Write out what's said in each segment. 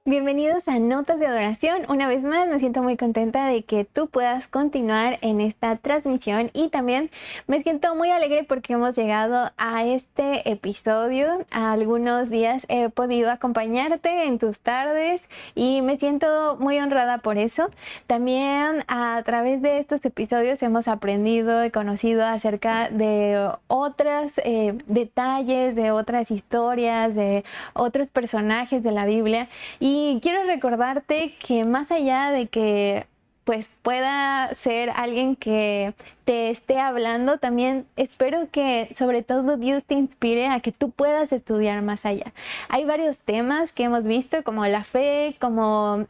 Bienvenidos a Notas de Adoración. Una vez más me siento muy contenta de que tú puedas continuar en esta transmisión y también me siento muy alegre porque hemos llegado a este episodio. Algunos días he podido acompañarte en tus tardes y me siento muy honrada por eso. También a través de estos episodios hemos aprendido y conocido acerca de otros detalles, de otras historias, de otros personajes de la Biblia. Y quiero recordarte que más allá de que pues pueda ser alguien que te esté hablando, también espero que sobre todo Dios te inspire a que tú puedas estudiar más allá. Hay varios temas que hemos visto como la fe, como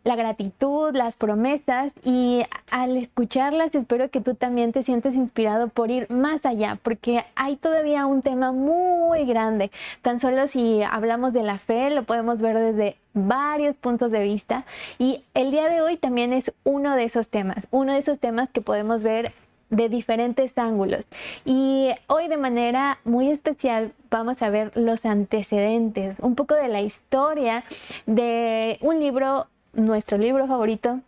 la gratitud, las promesas, y al escucharlas espero que tú también te sientes inspirado por ir más allá, porque hay todavía un tema muy grande. Tan solo si hablamos de la fe, lo podemos ver desde varios puntos de vista, y el día de hoy también es uno de esos temas que podemos ver de diferentes ángulos. Y hoy de manera muy especial vamos a ver los antecedentes, un poco de la historia de un libro, nuestro libro favorito,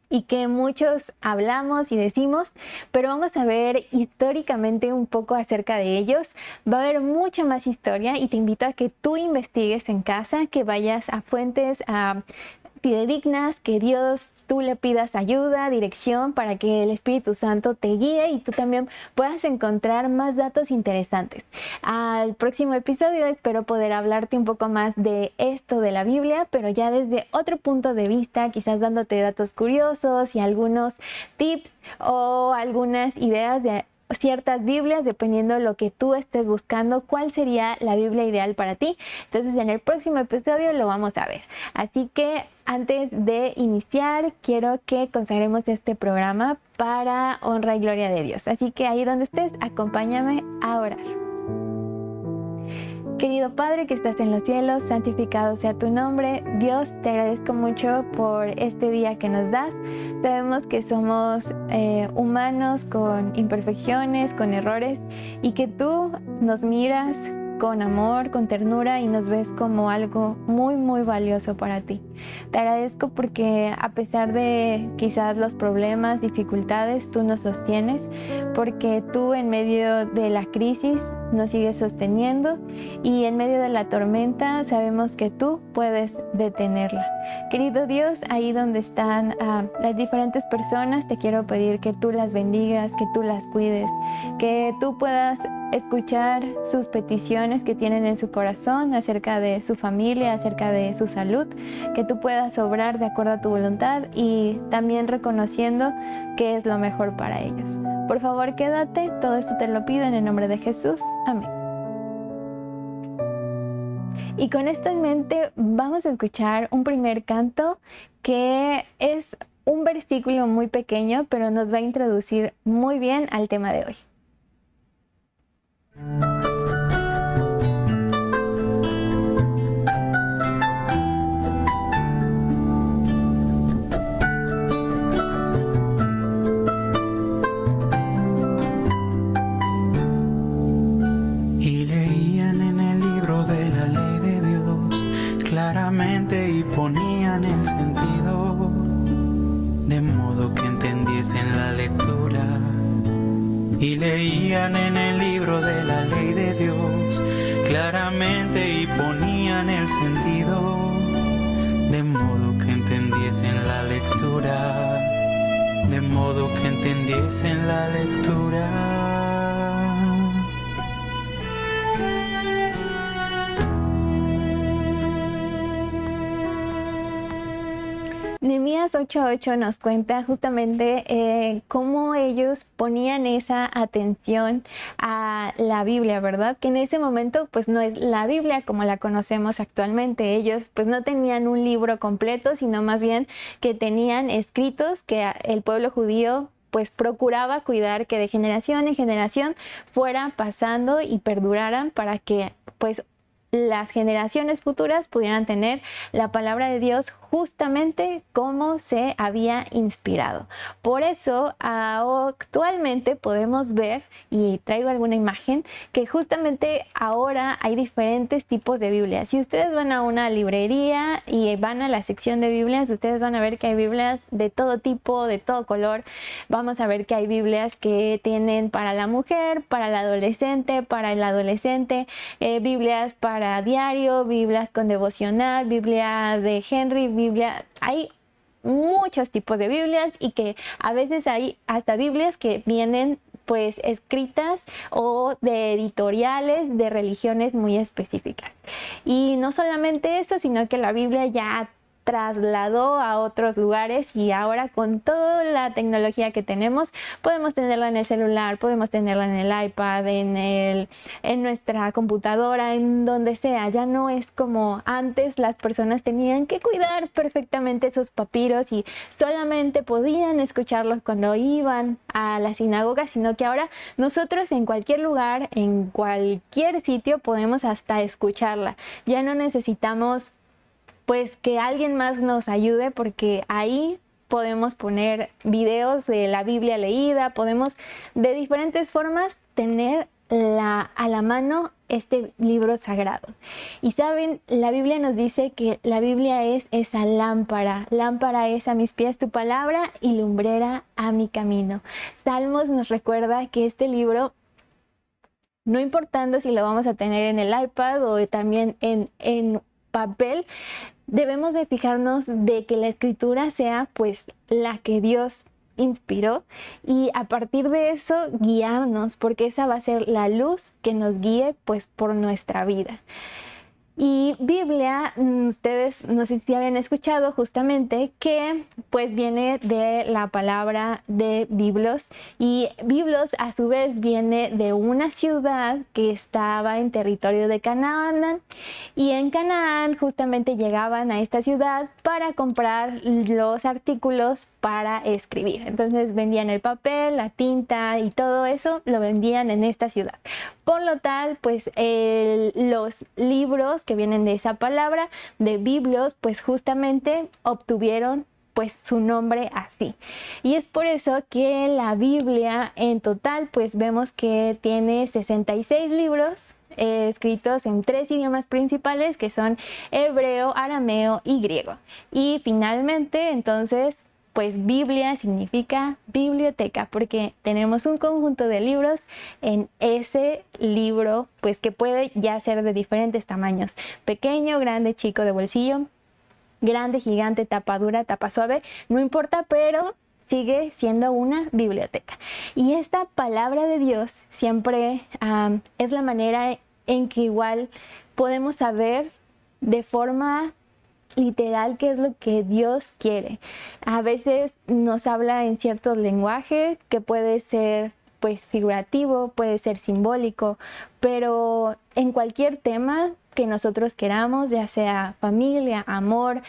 y que muchos hablamos y decimos, pero vamos a ver históricamente un poco acerca de ellos. Va a haber mucha más historia y te invito a que tú investigues en casa, que vayas a fuentes fidedignas, que tú le pidas ayuda, dirección, para que el Espíritu Santo te guíe y tú también puedas encontrar más datos interesantes. Al próximo episodio espero poder hablarte un poco más de esto de la Biblia, pero ya desde otro punto de vista, quizás dándote datos curiosos y algunos tips o algunas ideas de ciertas Biblias, dependiendo de lo que tú estés buscando, cuál sería la Biblia ideal para ti. Entonces en el próximo episodio lo vamos a ver. Así que antes de iniciar, quiero que consagremos este programa para honra y gloria de Dios. Así que ahí donde estés, acompáñame a orar. Querido Padre que estás en los cielos, santificado sea tu nombre. Dios, te agradezco mucho por este día que nos das. Sabemos que somos humanos con imperfecciones, con errores, y que tú nos miras con amor, con ternura, y nos ves como algo muy, muy valioso para ti. Te agradezco porque a pesar de quizás los problemas, dificultades, tú nos sostienes, porque tú en medio de la crisis nos sigues sosteniendo, y en medio de la tormenta sabemos que tú puedes detenerla. Querido Dios, ahí donde están las diferentes personas, te quiero pedir que tú las bendigas, que tú las cuides, que tú puedas escuchar sus peticiones que tienen en su corazón acerca de su familia, acerca de su salud, que tú puedas obrar de acuerdo a tu voluntad y también reconociendo que es lo mejor para ellos. Por favor, quédate, todo esto te lo pido en el nombre de Jesús. Amén. Y con esto en mente vamos a escuchar un primer canto que es un versículo muy pequeño, pero nos va a introducir muy bien al tema de hoy. Y ponían el sentido, de modo que entendiesen la lectura. Y leían en el libro de la ley de Dios claramente y ponían el sentido, de modo que entendiesen la lectura, de modo que entendiesen la lectura. Nehemías 8:8 nos cuenta justamente cómo ellos ponían esa atención a la Biblia, ¿verdad? Que en ese momento pues no es la Biblia como la conocemos actualmente. Ellos pues no tenían un libro completo, sino más bien que tenían escritos que el pueblo judío pues procuraba cuidar, que de generación en generación fueran pasando y perduraran, para que pues las generaciones futuras pudieran tener la palabra de Dios justamente como se había inspirado. Por eso actualmente podemos ver, y traigo alguna imagen, que justamente ahora hay diferentes tipos de Biblias. Si ustedes van a una librería y van a la sección de Biblias, ustedes van a ver que hay Biblias de todo tipo, de todo color. Vamos a ver que hay Biblias que tienen para la mujer, para el adolescente, Biblias para diario, Biblias con devocional, Biblia de Henry, Biblia. Hay muchos tipos de Biblias y que a veces hay hasta Biblias que vienen pues escritas o de editoriales de religiones muy específicas. Y no solamente eso, sino que la Biblia ya trasladó a otros lugares y ahora con toda la tecnología que tenemos podemos tenerla en el celular, podemos tenerla en el iPad, en nuestra computadora, en donde sea. Ya no es como antes. Las personas tenían que cuidar perfectamente sus papiros y solamente podían escucharlos cuando iban a la sinagoga, sino que ahora nosotros en cualquier lugar, en cualquier sitio podemos hasta escucharla. Ya no necesitamos pues que alguien más nos ayude, porque ahí podemos poner videos de la Biblia leída, podemos de diferentes formas tener a la mano este libro sagrado. Y saben, la Biblia nos dice que la Biblia es esa lámpara es a mis pies tu palabra y lumbrera a mi camino. Salmos nos recuerda que este libro, no importando si lo vamos a tener en el iPad o también en papel, debemos de fijarnos de que la escritura sea pues la que Dios inspiró y a partir de eso guiarnos, porque esa va a ser la luz que nos guíe pues por nuestra vida. Y Biblia, ustedes no sé si habían escuchado justamente que pues viene de la palabra de Biblos, y Biblos a su vez viene de una ciudad que estaba en territorio de Canaán, y en Canaán justamente llegaban a esta ciudad para comprar los artículos para escribir. Entonces vendían el papel, la tinta y todo eso lo vendían en esta ciudad. Por lo tal, pues los libros que vienen de esa palabra, de Biblios, pues justamente obtuvieron pues su nombre así. Y es por eso que la Biblia en total pues vemos que tiene 66 libros escritos en 3 idiomas principales, que son hebreo, arameo y griego. Y finalmente, entonces, pues Biblia significa biblioteca, porque tenemos un conjunto de libros en ese libro, pues que puede ya ser de diferentes tamaños: pequeño, grande, chico, de bolsillo, grande, gigante, tapa dura, tapa suave, no importa, pero sigue siendo una biblioteca. Y esta palabra de Dios siempre es la manera en que igual podemos saber de forma literal qué es lo que Dios quiere. A veces nos habla en ciertos lenguajes que puede ser pues figurativo, puede ser simbólico, pero en cualquier tema que nosotros queramos, ya sea familia, amor,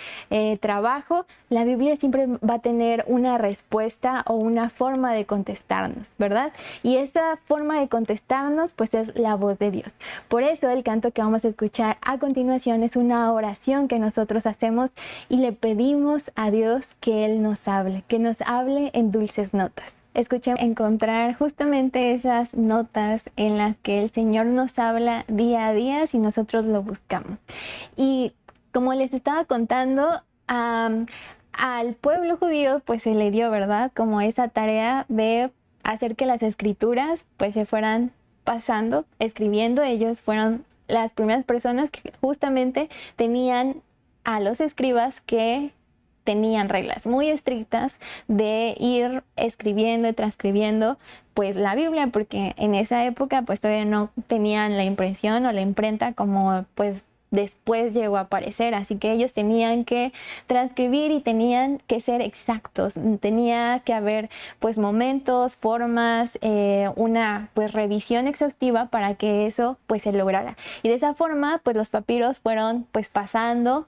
trabajo, la Biblia siempre va a tener una respuesta o una forma de contestarnos, ¿verdad? Y esa forma de contestarnos pues es la voz de Dios. Por eso el canto que vamos a escuchar a continuación es una oración que nosotros hacemos y le pedimos a Dios que Él nos hable en dulces notas. Escuchemos encontrar justamente esas notas en las que el Señor nos habla día a día si nosotros lo buscamos. Y como les estaba contando, al pueblo judío pues se le dio, ¿verdad?, como esa tarea de hacer que las escrituras pues se fueran pasando, escribiendo. Ellos fueron las primeras personas que justamente tenían a los escribas que tenían reglas muy estrictas de ir escribiendo y transcribiendo pues la Biblia, porque en esa época pues todavía no tenían la impresión o la imprenta como pues después llegó a aparecer, así que ellos tenían que transcribir y tenían que ser exactos, tenía que haber pues momentos, formas, una pues revisión exhaustiva para que eso pues se lograra. Y de esa forma pues los papiros fueron pues pasando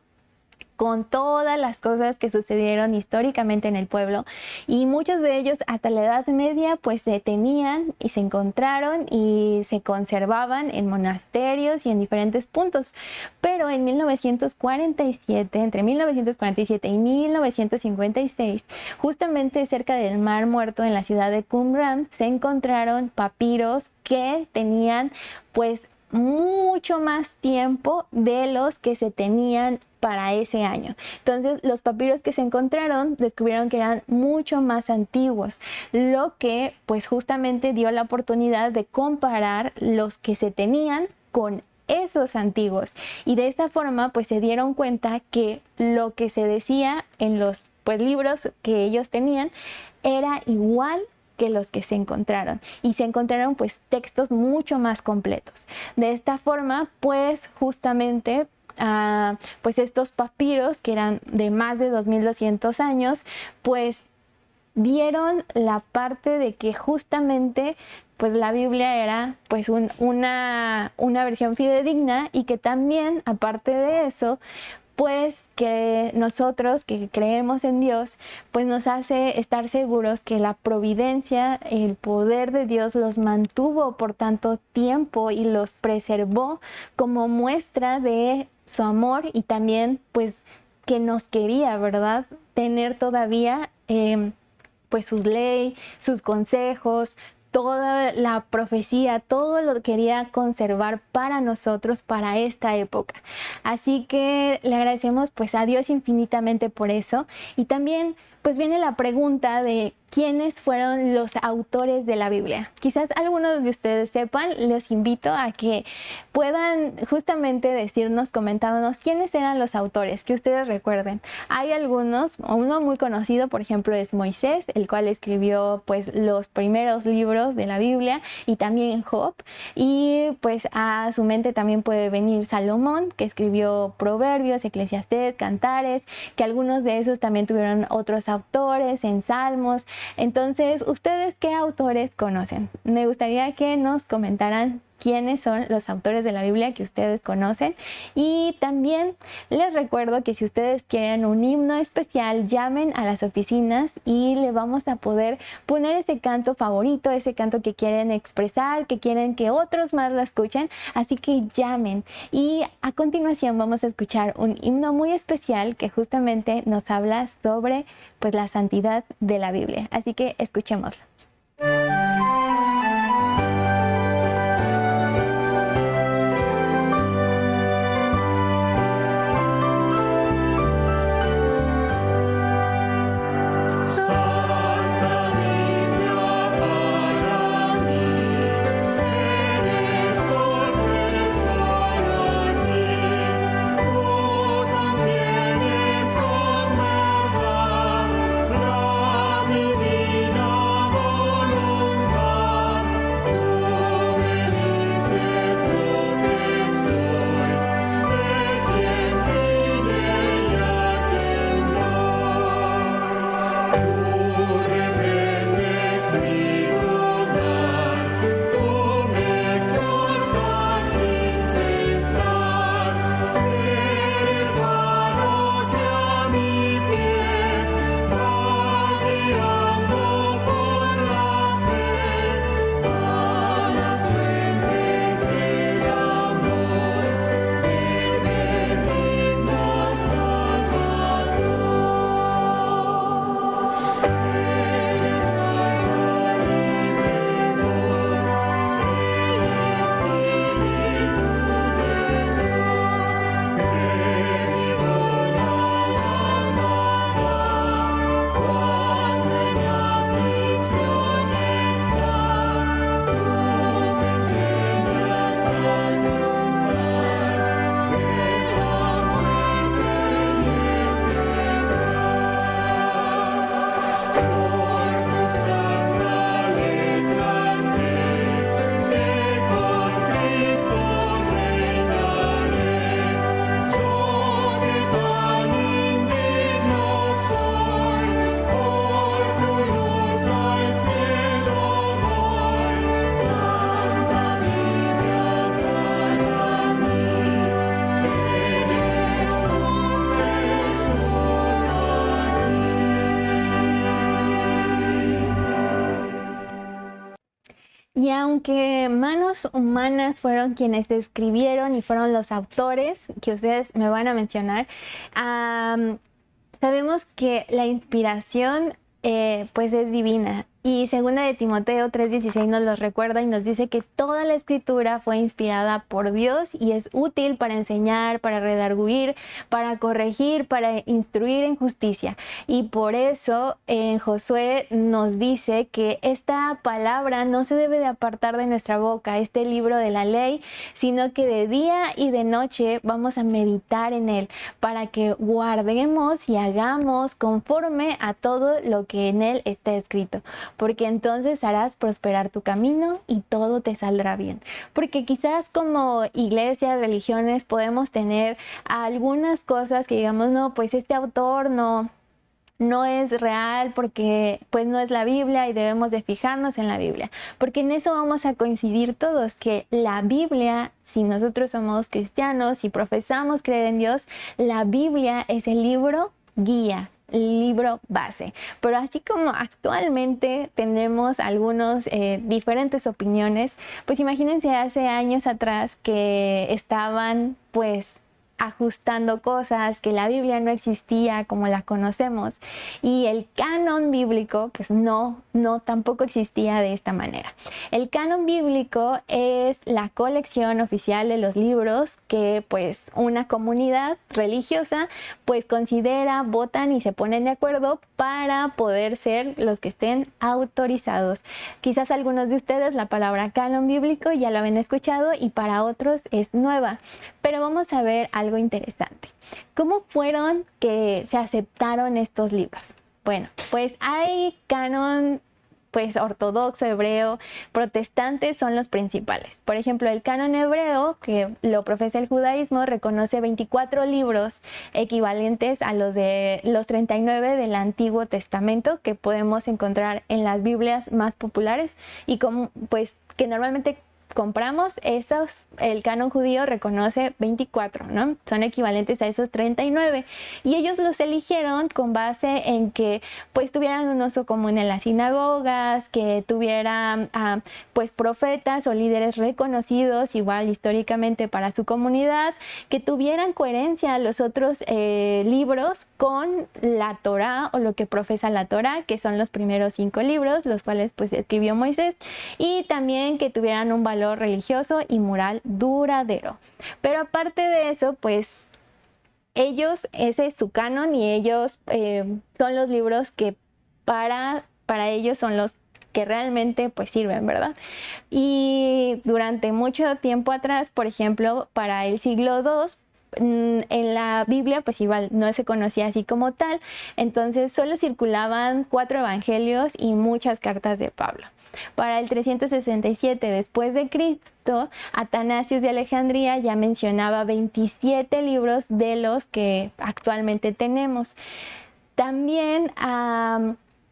con todas las cosas que sucedieron históricamente en el pueblo, y muchos de ellos hasta la Edad Media pues se tenían y se encontraron y se conservaban en monasterios y en diferentes puntos. Pero en 1947, entre 1947 y 1956, justamente cerca del Mar Muerto en la ciudad de Qumran, se encontraron papiros que tenían pues mucho más tiempo de los que se tenían para ese año. Entonces, los papiros que se encontraron descubrieron que eran mucho más antiguos, lo que pues justamente dio la oportunidad de comparar los que se tenían con esos antiguos, y de esta forma pues se dieron cuenta que lo que se decía en los pues libros que ellos tenían era igual que los que se encontraron, y se encontraron pues textos mucho más completos. De esta forma pues justamente pues estos papiros, que eran de más de 2200 años, pues dieron la parte de que justamente pues la Biblia era pues una versión fidedigna, y que también aparte de eso pues que nosotros que creemos en Dios pues nos hace estar seguros que la providencia, el poder de Dios los mantuvo por tanto tiempo y los preservó como muestra de su amor, y también pues que nos quería, ¿verdad?, tener todavía pues sus leyes, sus consejos, toda la profecía, todo lo quería conservar para nosotros, para esta época. Así que le agradecemos pues a Dios infinitamente por eso. Y también pues viene la pregunta de quiénes fueron los autores de la Biblia. Quizás algunos de ustedes sepan, les invito a que puedan justamente decirnos, comentarnos quiénes eran los autores, que ustedes recuerden. Hay algunos, uno muy conocido, por ejemplo, es Moisés, el cual escribió pues los primeros libros de la Biblia, y también Job, y pues a su mente también puede venir Salomón, que escribió Proverbios, Eclesiastés, Cantares, que algunos de esos también tuvieron otros autores en Salmos. Entonces, ¿ustedes qué autores conocen? Me gustaría que nos comentaran quiénes son los autores de la Biblia que ustedes conocen. Y también les recuerdo que si ustedes quieren un himno especial, llamen a las oficinas y le vamos a poder poner ese canto favorito, ese canto que quieren expresar, que quieren que otros más lo escuchen. Así que llamen. Y a continuación vamos a escuchar un himno muy especial que justamente nos habla sobre pues la santidad de la Biblia. Así que escuchémoslo. Divina aunque manos humanas fueron quienes escribieron y fueron los autores que ustedes me van a mencionar, sabemos que la inspiración pues es divina. Y segunda de Timoteo 3:16 nos lo recuerda y nos dice que toda la escritura fue inspirada por Dios y es útil para enseñar, para redarguir, para corregir, para instruir en justicia. Y por eso en Josué nos dice que esta palabra no se debe de apartar de nuestra boca, este libro de la ley, sino que de día y de noche vamos a meditar en él para que guardemos y hagamos conforme a todo lo que en él está escrito. Porque entonces harás prosperar tu camino y todo te saldrá bien. Porque quizás como iglesias, religiones, podemos tener algunas cosas que digamos, no, pues este autor no es real porque pues no es la Biblia y debemos de fijarnos en la Biblia. Porque en eso vamos a coincidir todos, que la Biblia, si nosotros somos cristianos y profesamos creer en Dios, la Biblia es el libro guía, el libro base. Pero así como actualmente tenemos algunos diferentes opiniones, pues imagínense hace años atrás que estaban pues ajustando cosas, que la Biblia no existía como la conocemos y el canon bíblico pues no tampoco existía de esta manera. El canon bíblico es la colección oficial de los libros que pues una comunidad religiosa pues considera, votan y se ponen de acuerdo para poder ser los que estén autorizados. Quizás algunos de ustedes la palabra canon bíblico ya la habían escuchado y para otros es nueva, pero vamos a ver algo interesante. ¿Cómo fueron que se aceptaron estos libros? Bueno, pues hay canon pues ortodoxo, hebreo, protestante son los principales. Por ejemplo, el canon hebreo, que lo profesa el judaísmo, reconoce 24 libros equivalentes a los de los 39 del Antiguo Testamento que podemos encontrar en las Biblias más populares y como pues que normalmente compramos esos, el canon judío reconoce 24, ¿no? Son equivalentes a esos 39 y ellos los eligieron con base en que pues tuvieran un uso común en las sinagogas, que tuvieran pues profetas o líderes reconocidos igual históricamente para su comunidad, que tuvieran coherencia a los otros libros con la Torá o lo que profesa la Torá, que son los primeros 5 libros, los cuales pues escribió Moisés, y también que tuvieran un valor religioso y moral duradero. Pero aparte de eso, pues ellos, ese es su canon y ellos son los libros que para ellos son los que realmente pues sirven, ¿verdad? Y durante mucho tiempo atrás, por ejemplo, para el siglo II, en la Biblia pues igual no se conocía así como tal, entonces solo circulaban 4 evangelios y muchas cartas de Pablo. Para el 367 después de Cristo, Atanasios de Alejandría ya mencionaba 27 libros de los que actualmente tenemos. También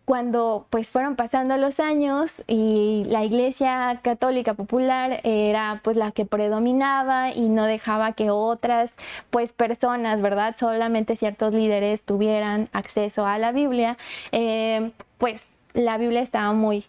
cuando pues fueron pasando los años y la Iglesia Católica Popular era pues la que predominaba y no dejaba que otras pues personas, ¿verdad? Solamente ciertos líderes tuvieran acceso a la Biblia, pues la Biblia estaba muy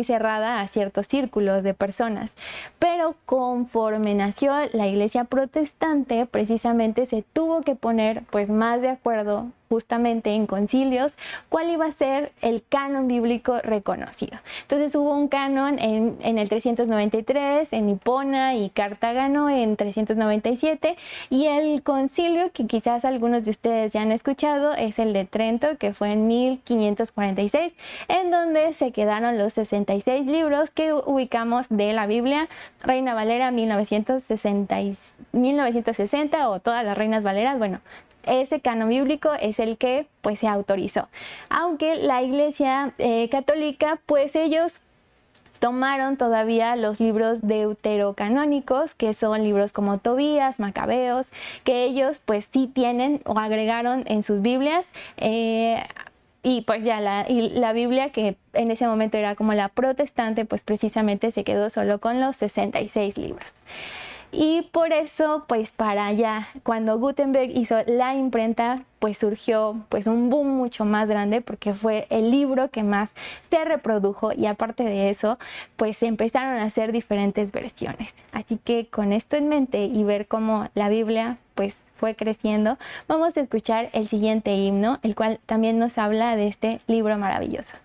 cerrada a ciertos círculos de personas. Pero conforme nació la Iglesia protestante, precisamente se tuvo que poner pues más de acuerdo justamente en concilios cuál iba a ser el canon bíblico reconocido. Entonces hubo un canon en el 393, en Hipona y Cartágano en 397, y el concilio que quizás algunos de ustedes ya han escuchado es el de Trento, que fue en 1546, en donde se quedaron los 66 libros que ubicamos de la Biblia, Reina Valera 1960 o todas las Reinas Valeras, bueno, ese canon bíblico es el que pues se autorizó. Aunque la Iglesia Católica pues ellos tomaron todavía los libros deuterocanónicos, que son libros como Tobías, Macabeos, que ellos pues sí tienen o agregaron en sus Biblias, y pues ya la Biblia, que en ese momento era como la protestante, pues precisamente se quedó solo con los 66 libros. Y por eso, pues para allá, cuando Gutenberg hizo la imprenta, pues surgió pues un boom mucho más grande porque fue el libro que más se reprodujo y aparte de eso, pues se empezaron a hacer diferentes versiones. Así que con esto en mente y ver cómo la Biblia pues fue creciendo, vamos a escuchar el siguiente himno, el cual también nos habla de este libro maravilloso.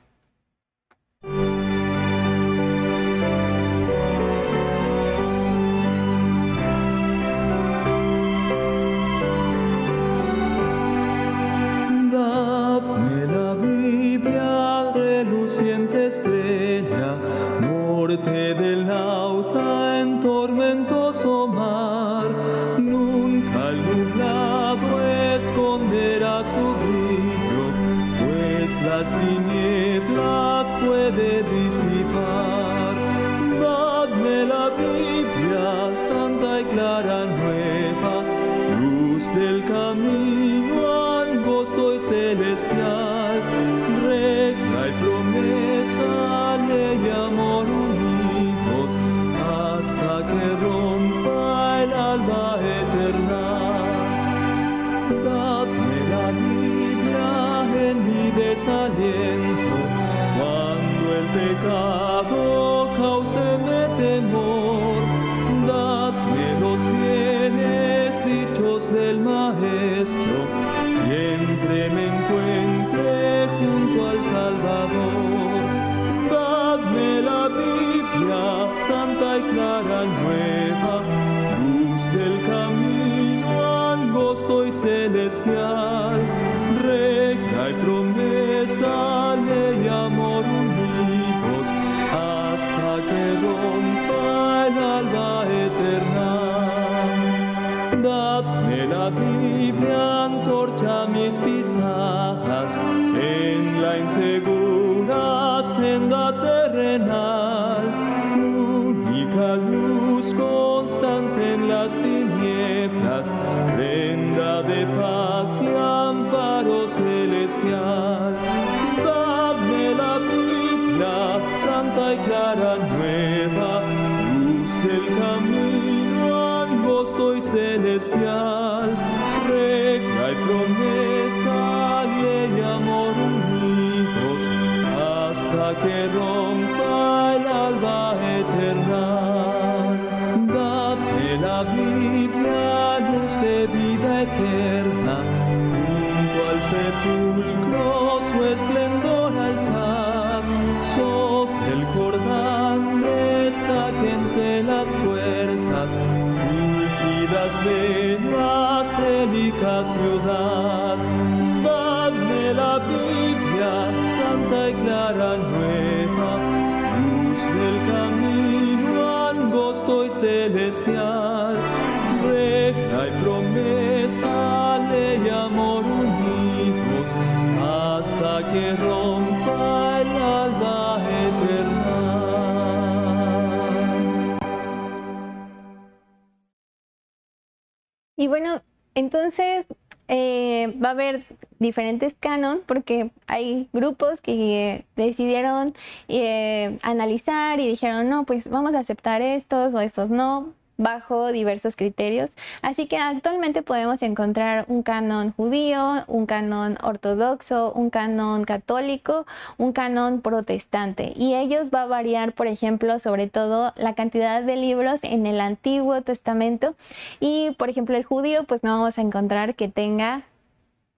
Dadme la Biblia, reluciente estrella, norte del nauta en tormentoso mar. Nunca el nublado esconderá su brillo, pues las tinieblas puede disipar. Dadme la Biblia, santa y clara nueva, luz del camino angosto y celestial, regla y promesa, ley y amor unidos, hasta que rompa el alba eterna. Dadme la Biblia en mi desaliento, cuando el pecado cáuseme temor. Dadme los bienes dichos del Maestro, siempre me encuentre junto al Salvador. Dadme la Biblia, santa y clara nueva, luz del camino angosto y celestial, regla y promesa, ley y amor unidos, hasta que rompa el alba eterna. Dadme la Biblia, antorcha mis pisadas en la insegura senda terrenal, única luz constante en las tinieblas, prenda de paz y amparo celestial. Dadme la Biblia, santa y clara nueva, luz del camino angosto y celestial, regla y promesa, ley y amor unidos, hasta que rompa el alba eterna. Dadme la Biblia, luz de vida eterna, junto al sepulcro su esplendor alzar, sobre el Jordán destáquense las puertas, fulgidas de la célica ciudad. Dadme la Biblia, santa y clara nueva, luz del camino angosto y celestial, regla y promesa, ley y amor unidos, hasta que rompa el alba eterna. Y bueno, entonces va a haber diferentes canon porque hay grupos que decidieron analizar y dijeron, no, pues vamos a aceptar estos o estos no, bajo diversos criterios. Así que actualmente podemos encontrar un canon judío, un canon ortodoxo, un canon católico, un canon protestante. Y ellos va a variar, por ejemplo, sobre todo la cantidad de libros en el Antiguo Testamento. Y, por ejemplo, el judío, pues no vamos a encontrar que tenga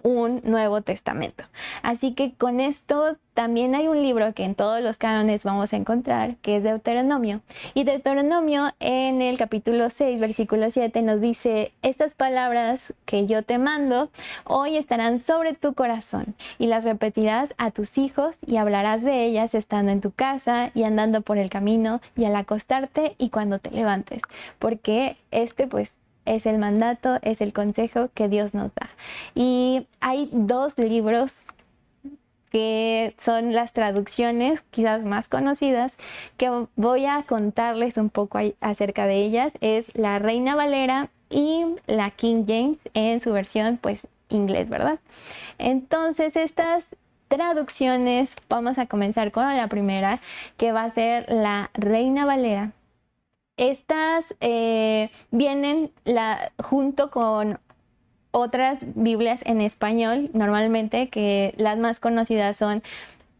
un Nuevo Testamento. Así que con esto también hay un libro que en todos los cánones vamos a encontrar, que es Deuteronomio. Y Deuteronomio en el capítulo 6, versículo 7 nos dice, estas palabras que yo te mando hoy estarán sobre tu corazón y las repetirás a tus hijos y hablarás de ellas estando en tu casa y andando por el camino y al acostarte y cuando te levantes. Porque pues es el mandato, es el consejo que Dios nos da. Y hay dos libros que son las traducciones quizás más conocidas, que voy a contarles un poco acerca de ellas. Es la Reina Valera y la King James en su versión pues inglés, ¿verdad? Entonces estas traducciones, vamos a comenzar con la primera, que va a ser la Reina Valera. Estas vienen junto con otras Biblias en español, normalmente, que las más conocidas son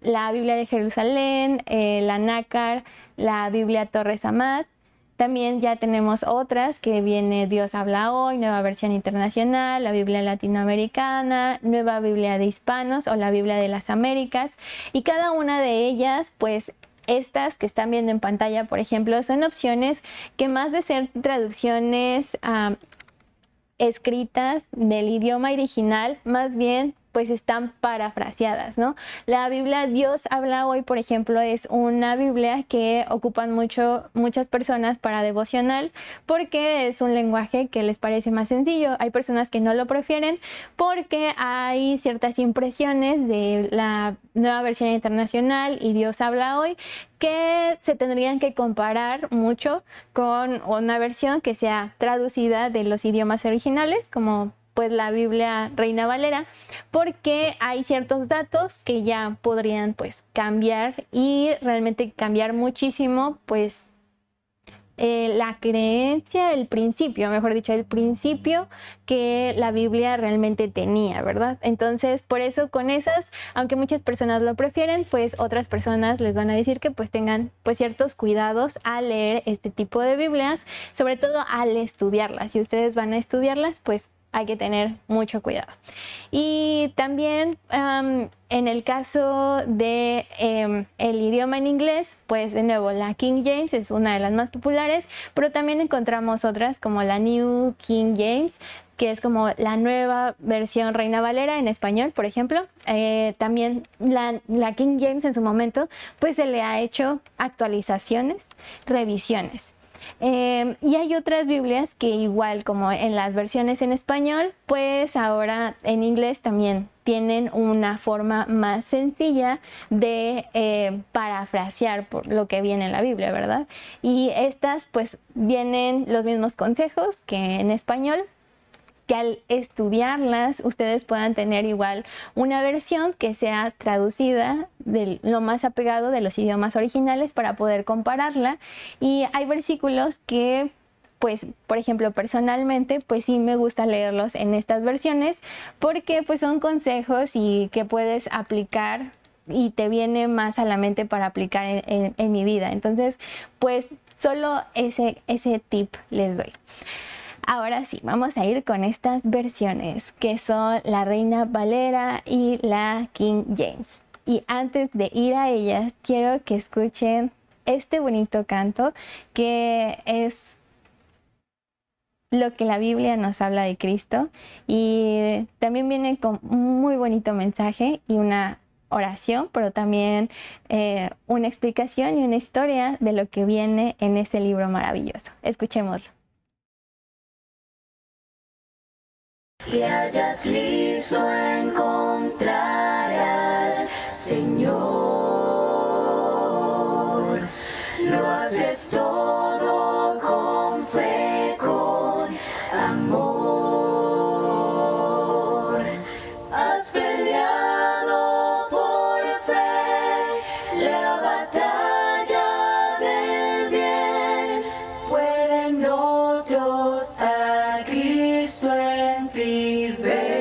la Biblia de Jerusalén, la Nácar, la Biblia Torres Amat. También ya tenemos otras que viene Dios habla hoy, Nueva Versión Internacional, la Biblia Latinoamericana, Nueva Biblia de Hispanos o la Biblia de las Américas. Y cada una de ellas, pues estas que están viendo en pantalla, por ejemplo, son opciones que, más de ser traducciones escritas del idioma original, más bien pues están parafraseadas, ¿no? La Biblia Dios habla hoy, por ejemplo, es una Biblia que ocupan muchas personas para devocional, porque es un lenguaje que les parece más sencillo. Hay personas que no lo prefieren porque hay ciertas impresiones de la Nueva Versión Internacional y Dios habla hoy que se tendrían que comparar mucho con una versión que sea traducida de los idiomas originales, como pues la Biblia Reina Valera, porque hay ciertos datos que ya podrían pues cambiar, y realmente cambiar muchísimo pues la creencia, el principio, mejor dicho, el principio que la Biblia realmente tenía, ¿verdad? Entonces, por eso con esas, aunque muchas personas lo prefieren, pues otras personas les van a decir que pues tengan pues ciertos cuidados al leer este tipo de Biblias, sobre todo al estudiarlas. Si ustedes van a estudiarlas, pues hay que tener mucho cuidado. Y también en el caso de el idioma en inglés, pues de nuevo la King James es una de las más populares, pero también encontramos otras como la New King James, que es como la nueva versión Reina Valera en español, por ejemplo. También la King James en su momento, pues se le ha hecho actualizaciones, revisiones. Y hay otras Biblias que, igual como en las versiones en español, pues ahora en inglés también tienen una forma más sencilla de parafrasear por lo que viene en la Biblia, ¿verdad? Y estas pues vienen los mismos consejos que en español, que al estudiarlas ustedes puedan tener igual una versión que sea traducida de lo más apegado de los idiomas originales para poder compararla. Y hay versículos que pues, por ejemplo, personalmente, pues sí me gusta leerlos en estas versiones, porque pues son consejos y que puedes aplicar y te viene más a la mente para aplicar en mi vida. Entonces, pues solo ese tip les doy. Ahora sí, vamos a ir con estas versiones, que son la Reina Valera y la King James. Y antes de ir a ellas, quiero que escuchen este bonito canto, que es lo que la Biblia nos habla de Cristo, y también viene con un muy bonito mensaje y una oración, pero también una explicación y una historia de lo que viene en ese libro maravilloso. Escuchémoslo. Que hayas listo encontrar al Señor, lo haces todo con fe, con amor, has peleado por fe la batalla del bien, pueden otros a Cristo en ti ver.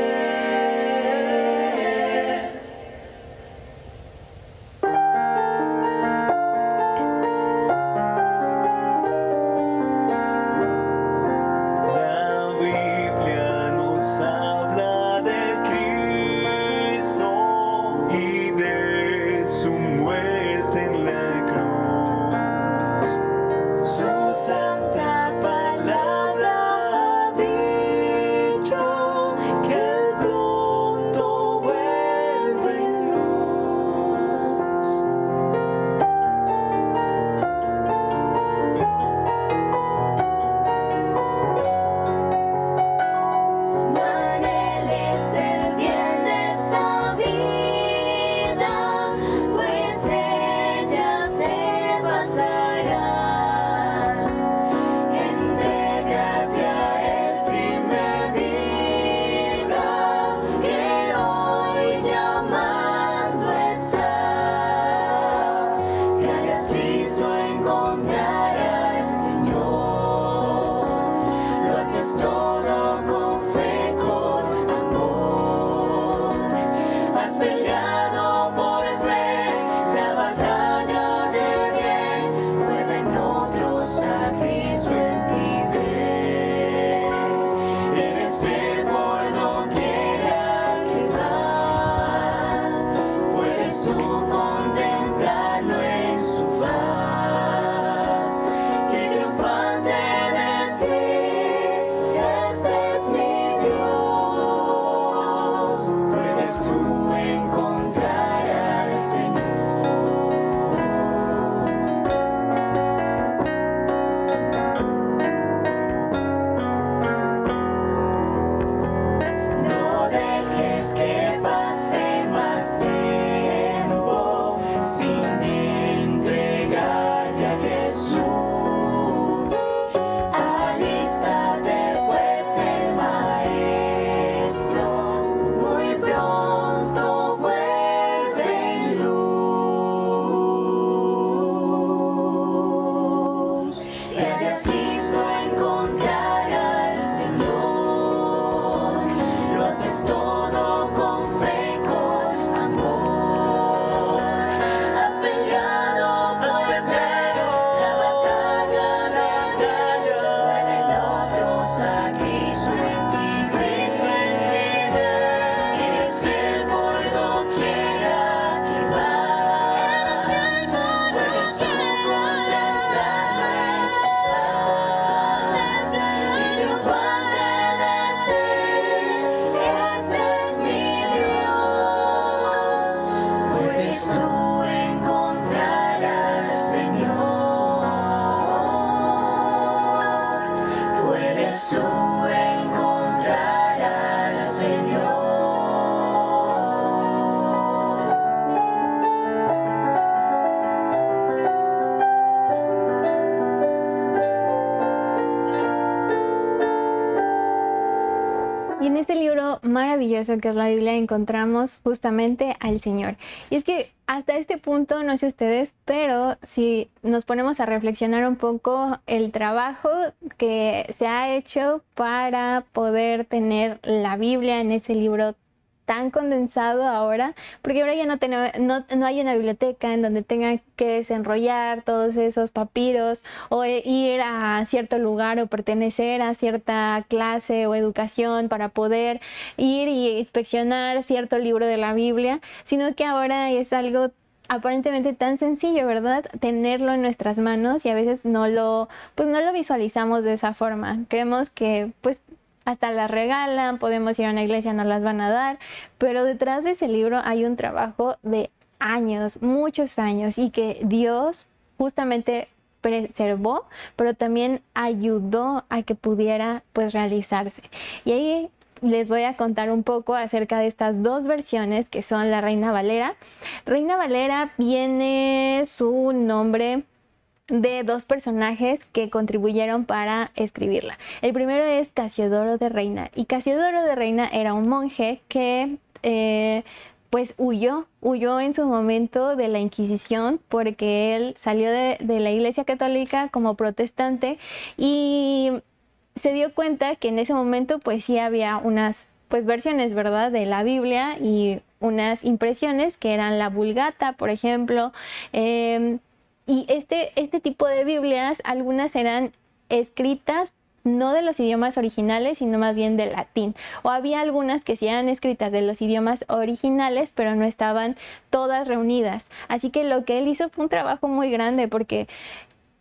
Y en este libro maravilloso que es la Biblia encontramos justamente al Señor. Y es que hasta este punto, no sé ustedes, pero si nos ponemos a reflexionar un poco el trabajo que se ha hecho para poder tener la Biblia en ese libro tan condensado ahora, porque ahora ya no hay una biblioteca en donde tengan que desenrollar todos esos papiros o ir a cierto lugar o pertenecer a cierta clase o educación para poder ir y inspeccionar cierto libro de la Biblia, sino que ahora es algo aparentemente tan sencillo, ¿verdad? Tenerlo en nuestras manos y a veces no lo visualizamos de esa forma. Creemos que pues hasta las regalan, podemos ir a una iglesia, nos las van a dar, pero detrás de ese libro hay un trabajo de años, muchos años, y que Dios justamente preservó, pero también ayudó a que pudiera pues realizarse. Y ahí les voy a contar un poco acerca de estas dos versiones que son la Reina Valera. Reina Valera viene su nombre de dos personajes que contribuyeron para escribirla. El primero es Casiodoro de Reina, y Casiodoro de Reina era un monje que pues huyó en su momento de la Inquisición, porque él salió de la Iglesia Católica como protestante y se dio cuenta que en ese momento pues sí había unas pues versiones, ¿verdad?, de la Biblia y unas impresiones que eran la Vulgata, por ejemplo. Y este tipo de Biblias, algunas eran escritas no de los idiomas originales, sino más bien del latín. O había algunas que sí eran escritas de los idiomas originales, pero no estaban todas reunidas. Así que lo que él hizo fue un trabajo muy grande, porque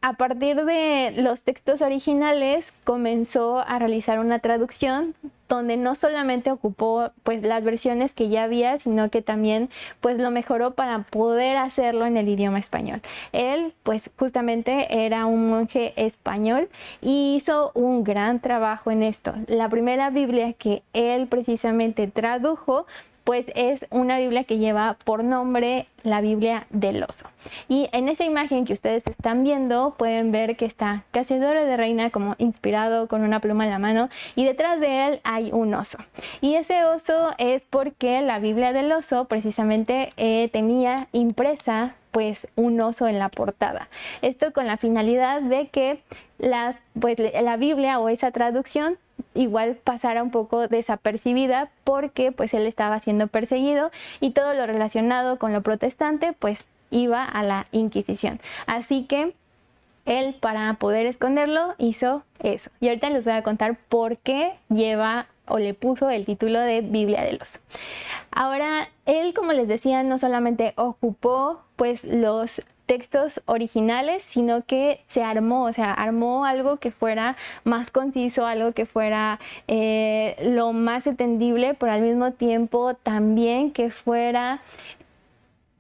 a partir de los textos originales comenzó a realizar una traducción donde no solamente ocupó pues las versiones que ya había, sino que también pues lo mejoró para poder hacerlo en el idioma español. Él pues justamente era un monje español y hizo un gran trabajo en esto. La primera Biblia que él precisamente tradujo pues es una Biblia que lleva por nombre la Biblia del oso. Y en esa imagen que ustedes están viendo pueden ver que está Casiodoro de Reina como inspirado con una pluma en la mano, y detrás de él hay un oso. Y ese oso es porque la Biblia del oso precisamente tenía impresa pues un oso en la portada. Esto con la finalidad de que la Biblia o esa traducción igual pasara un poco desapercibida, porque pues él estaba siendo perseguido y todo lo relacionado con lo protestante pues iba a la Inquisición. Así que él, para poder esconderlo, hizo eso. Y ahorita les voy a contar por qué lleva o le puso el título de Biblia del oso. Ahora, él, como les decía, no solamente ocupó pues los textos originales, sino que se armó, o sea, armó algo que fuera más conciso, algo que fuera lo más entendible, pero al mismo tiempo también que fuera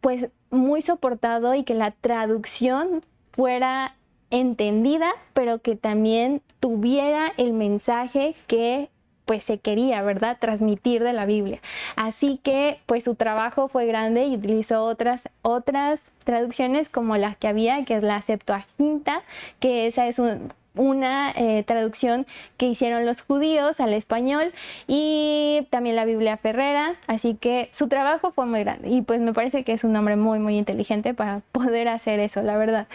pues muy soportado y que la traducción fuera entendida, pero que también tuviera el mensaje que pues se quería, ¿verdad?, transmitir de la Biblia. Así que pues su trabajo fue grande y utilizó otras traducciones como las que había, que es la Septuaginta, que esa es una traducción que hicieron los judíos al español, y también la Biblia Ferrera. Así que su trabajo fue muy grande y pues me parece que es un hombre muy muy inteligente para poder hacer eso, la verdad.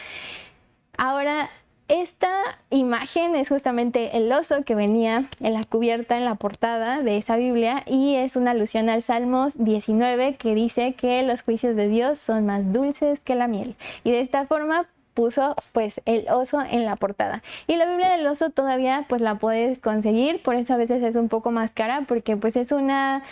Ahora, esta imagen es justamente el oso que venía en la cubierta, en la portada de esa Biblia, y es una alusión al Salmos 19, que dice que los juicios de Dios son más dulces que la miel. Y de esta forma puso pues el oso en la portada. Y la Biblia del oso todavía pues la puedes conseguir, por eso a veces es un poco más cara, porque pues es una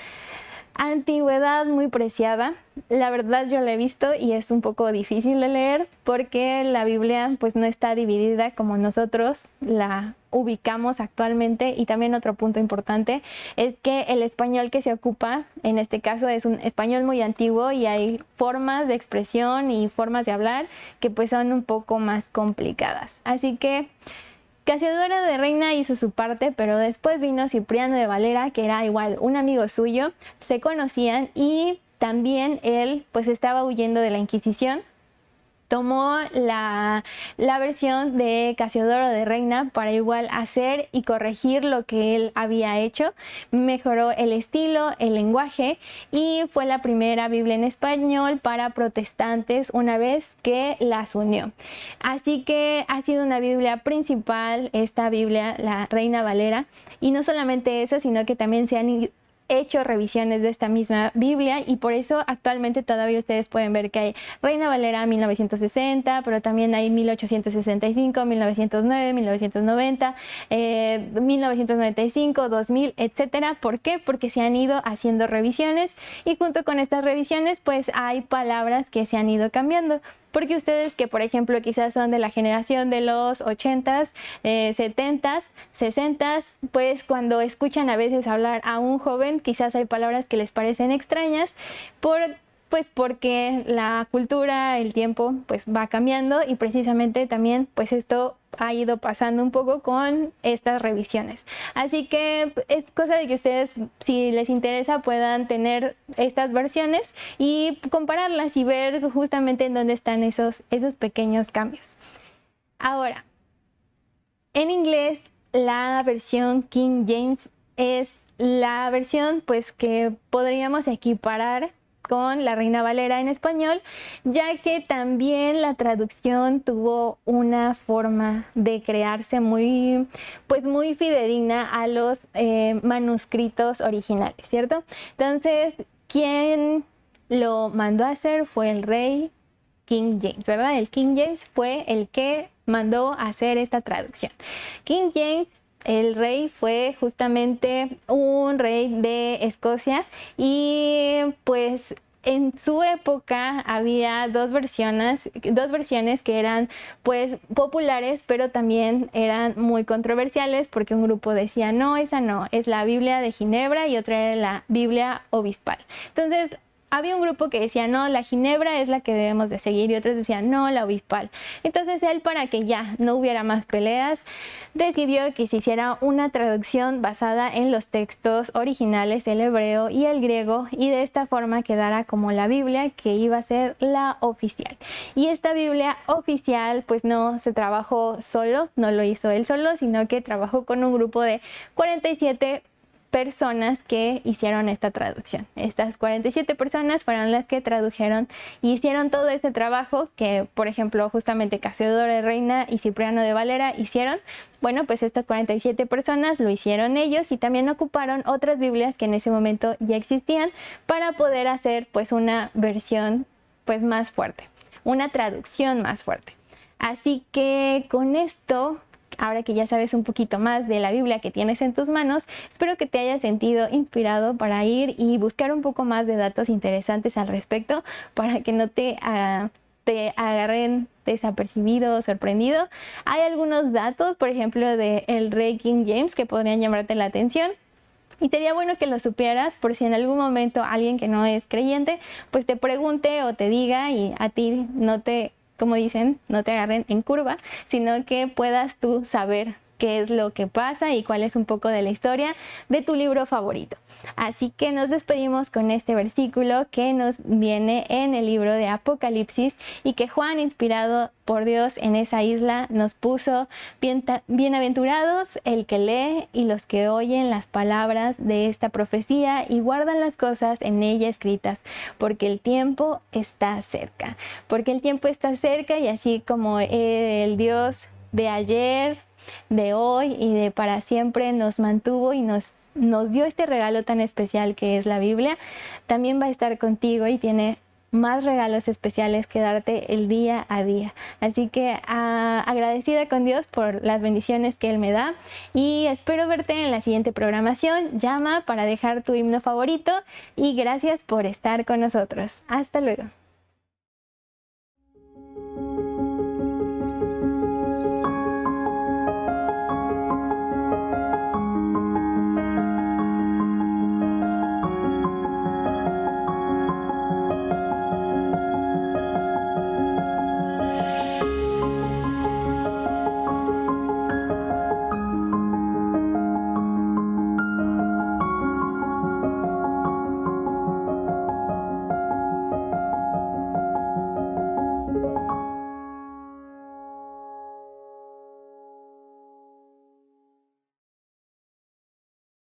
antigüedad muy preciada. La verdad yo la he visto y es un poco difícil de leer, porque la Biblia pues no está dividida como nosotros la ubicamos actualmente. Y también otro punto importante es que el español que se ocupa en este caso es un español muy antiguo, y hay formas de expresión y formas de hablar que pues son un poco más complicadas. Así que Casiodoro de Reina hizo su parte, pero después vino Cipriano de Valera, que era igual un amigo suyo, se conocían, y también él pues estaba huyendo de la Inquisición. tomó la versión de Casiodoro de Reina para igual hacer y corregir lo que él había hecho. Mejoró el estilo, el lenguaje, y fue la primera Biblia en español para protestantes una vez que las unió. Así que ha sido una Biblia principal, esta Biblia, la Reina Valera, y no solamente eso, sino que también se han hecho revisiones de esta misma Biblia, y por eso actualmente todavía ustedes pueden ver que hay Reina Valera 1960, pero también hay 1865, 1909, 1990, 1995, 2000, etcétera. ¿Por qué? Porque se han ido haciendo revisiones, y junto con estas revisiones pues hay palabras que se han ido cambiando. Porque ustedes que, por ejemplo, quizás son de la generación de los 80s, 70s, 60s, pues cuando escuchan a veces hablar a un joven, quizás hay palabras que les parecen extrañas, porque la cultura, el tiempo, pues va cambiando, y precisamente también pues esto ha ido pasando un poco con estas revisiones. Así que es cosa de que ustedes, si les interesa, puedan tener estas versiones y compararlas y ver justamente en dónde están esos pequeños cambios. Ahora, en inglés, la versión King James es la versión pues que podríamos equiparar con la Reina Valera en español, ya que también la traducción tuvo una forma de crearse muy fidedigna a los manuscritos originales, ¿cierto? Entonces, quien lo mandó a hacer fue el rey King James, ¿verdad? El King James fue el que mandó a hacer esta traducción. King James, el rey, fue justamente un rey de Escocia, y pues en su época había dos versiones que eran pues populares, pero también eran muy controversiales, porque un grupo decía no, esa no, es la Biblia de Ginebra, y otra era la Biblia obispal. Entonces había un grupo que decía no, la Ginebra es la que debemos de seguir, y otros decían no, la obispal. Entonces él, para que ya no hubiera más peleas, decidió que se hiciera una traducción basada en los textos originales, el hebreo y el griego, y de esta forma quedara como la Biblia que iba a ser la oficial. Y esta Biblia oficial pues no se trabajó solo, no lo hizo él solo, sino que trabajó con un grupo de 47 personas que hicieron esta traducción. Estas 47 personas fueron las que tradujeron y hicieron todo este trabajo que, por ejemplo, justamente Casiodoro de Reina y Cipriano de Valera hicieron. Bueno, pues estas 47 personas lo hicieron ellos, y también ocuparon otras Biblias que en ese momento ya existían para poder hacer pues una versión pues más fuerte, una traducción más fuerte. Así que con esto, ahora que ya sabes un poquito más de la Biblia que tienes en tus manos, espero que te hayas sentido inspirado para ir y buscar un poco más de datos interesantes al respecto, para que no te agarren desapercibido o sorprendido. Hay algunos datos, por ejemplo, del rey King James, que podrían llamarte la atención. Y sería bueno que lo supieras, por si en algún momento alguien que no es creyente pues te pregunte o te diga, y a ti no te, como dicen, no te agarren en curva, sino que puedas tú saber qué es lo que pasa y cuál es un poco de la historia de tu libro favorito. Así que nos despedimos con este versículo que nos viene en el libro de Apocalipsis, y que Juan, inspirado por Dios en esa isla, nos puso: bienaventurados el que lee y los que oyen las palabras de esta profecía y guardan las cosas en ella escritas, porque el tiempo está cerca. Porque el tiempo está cerca, y así como el Dios de ayer, de hoy y de para siempre nos mantuvo y nos dio este regalo tan especial que es la Biblia, también va a estar contigo y tiene más regalos especiales que darte el día a día. Así que agradecida con Dios por las bendiciones que Él me da, y espero verte en la siguiente programación. Llama para dejar tu himno favorito, y gracias por estar con nosotros. Hasta luego.